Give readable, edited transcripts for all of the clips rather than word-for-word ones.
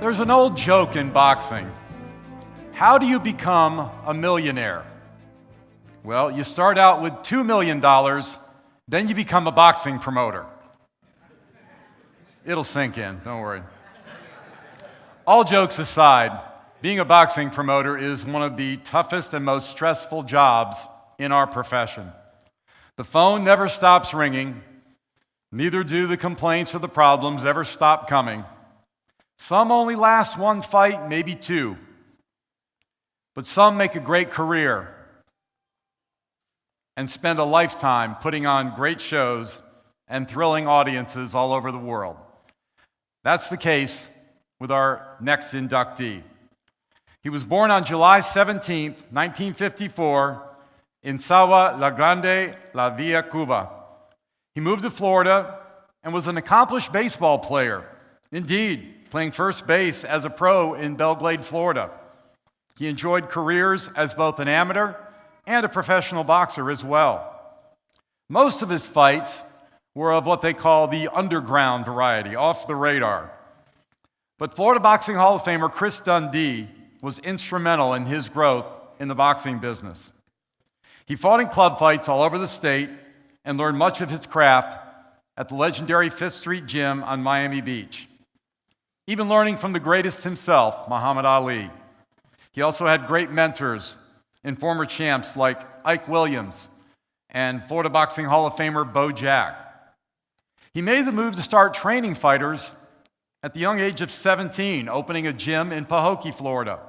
There's an old joke in boxing. How do you become a millionaire? Well, you start out with $2 million, then you become a boxing promoter. It'll sink in, don't worry. All jokes aside, being a boxing promoter is one of the toughest and most stressful jobs in our profession. The phone never stops ringing, neither do the complaints or the problems ever stop coming. Some only last one fight, maybe two. But some make a great career and spend a lifetime putting on great shows and thrilling audiences all over the world. That's the case with our next inductee. He was born on July 17, 1954, in Sawa La Grande, La Villa, Cuba. He moved to Florida and was an accomplished baseball player. Indeed, playing first base as a pro in Belglade, Florida. He enjoyed careers as both an amateur and a professional boxer as well. Most of his fights were of what they call the underground variety, off the radar. But Florida Boxing Hall of Famer Chris Dundee was instrumental in his growth in the boxing business. He fought in club fights all over the state and learned much of his craft at the legendary Fifth Street Gym on Miami Beach, even learning from the greatest himself, Muhammad Ali. He also had great mentors and former champs like Ike Williams and Florida Boxing Hall of Famer Bo Jack. He made the move to start training fighters at the young age of 17, opening a gym in Pahokee, Florida.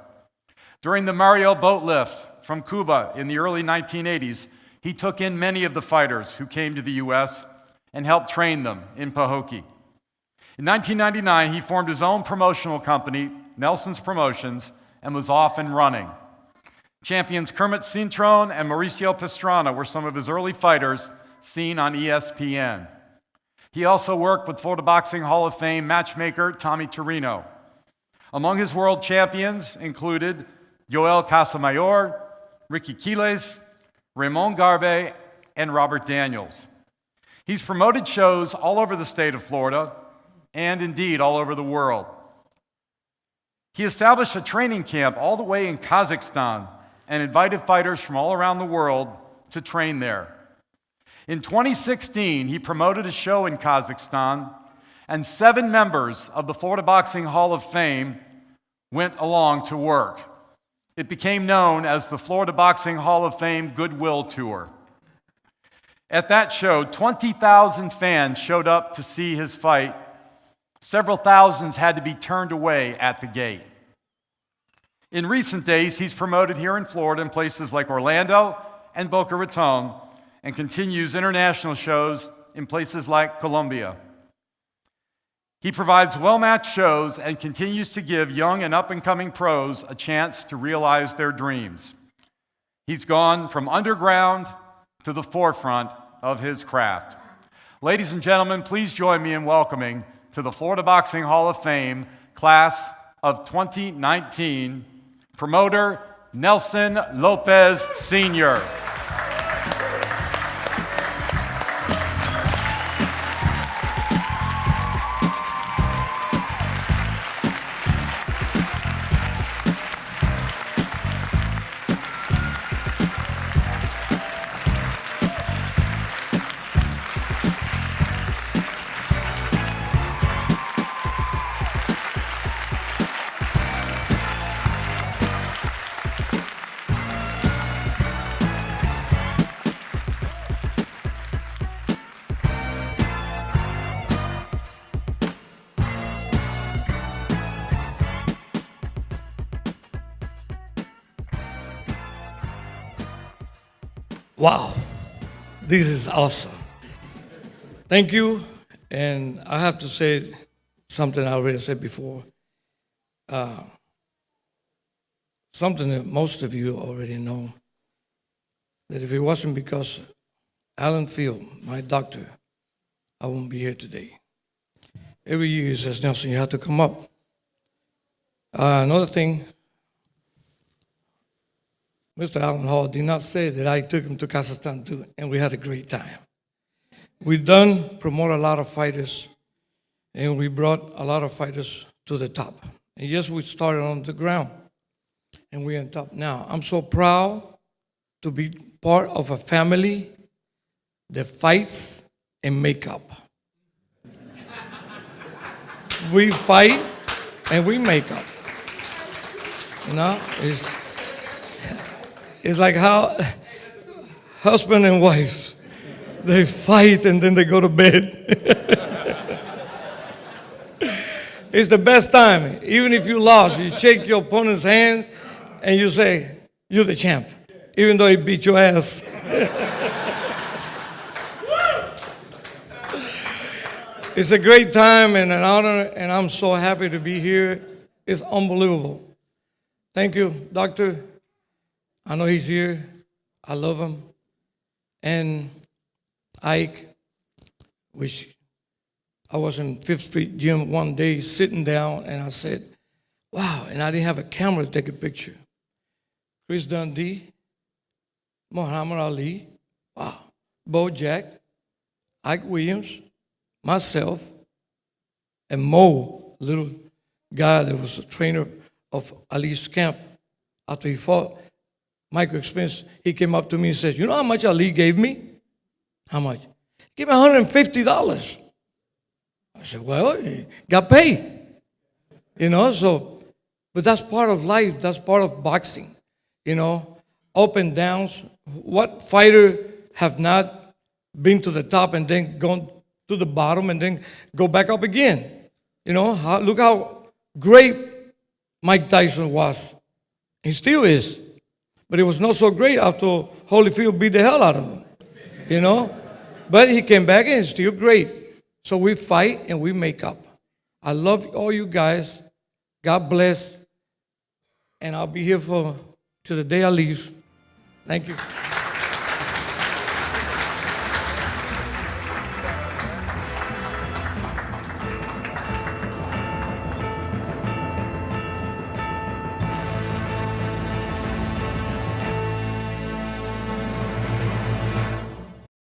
During the Mario boat lift from Cuba in the early 1980s, he took in many of the fighters who came to the U.S. and helped train them in Pahokee. In 1999, he formed his own promotional company, Nelson's Promotions, and was off and running. Champions Kermit Cintrone and Mauricio Pastrana were some of his early fighters seen on ESPN. He also worked with Florida Boxing Hall of Fame matchmaker Tommy Torino. Among his world champions included Yoel Casamayor, Ricky Quiles, Raymond Garbe, and Robert Daniels. He's promoted shows all over the state of Florida and indeed all over the world. He established a training camp all the way in Kazakhstan and invited fighters from all around the world to train there. In 2016, he promoted a show in Kazakhstan, and 7 members of the Florida Boxing Hall of Fame went along to work. It became known as the Florida Boxing Hall of Fame Goodwill Tour. At that show, 20,000 fans showed up to see his fight. Several thousands had to be turned away at the gate. In recent days, he's promoted here in Florida in places like Orlando and Boca Raton, and continues international shows in places like Colombia. He provides well-matched shows and continues to give young and up-and-coming pros a chance to realize their dreams. He's gone from underground to the forefront of his craft. Ladies and gentlemen, please join me in welcoming to the Florida Boxing Hall of Fame class of 2019, promoter Nelson Lopez Sr. Wow, this is awesome. Thank you, and I have to say something I already said before. Something that most of you already know, that if it wasn't because Alan Field, my doctor, I wouldn't be here today. Every year he says, Nelson, you have to come up. Another thing, Mr. Alan Hall did not say that I took him to Kazakhstan too, and we had a great time. We done promote a lot of fighters, and we brought a lot of fighters to the top. And yes, we started on the ground, and we're on top now. I'm so proud to be part of a family that fights and make up. We fight and we make up. You know, it's like how husband and wife, they fight and then they go to bed. It's the best time. Even if you lost, you shake your opponent's hand and you say, "You're the champ," even though he beat your ass. It's a great time and an honor, and I'm so happy to be here. It's unbelievable. Thank you, Doctor. I know he's here. I love him. And Ike, which I was in Fifth Street Gym one day sitting down, and I said, wow, and I didn't have a camera to take a picture. Chris Dundee, Muhammad Ali, wow, Bo Jack, Ike Williams, myself, and Mo, a little guy that was a trainer of Ali's camp. After he fought Michael Spence, he came up to me and said, "You know how much Ali gave me?" "How much?" "He gave me $150. I said, "Well, he got paid." You know, so, but that's part of life. That's part of boxing. You know, up and downs. What fighter have not been to the top and then gone to the bottom and then go back up again? You know, look how great Mike Tyson was. He still is. But it was not so great after Holyfield beat the hell out of him. You know? But he came back and he's still great. So we fight and we make up. I love all you guys. God bless. And I'll be here till the day I leave. Thank you.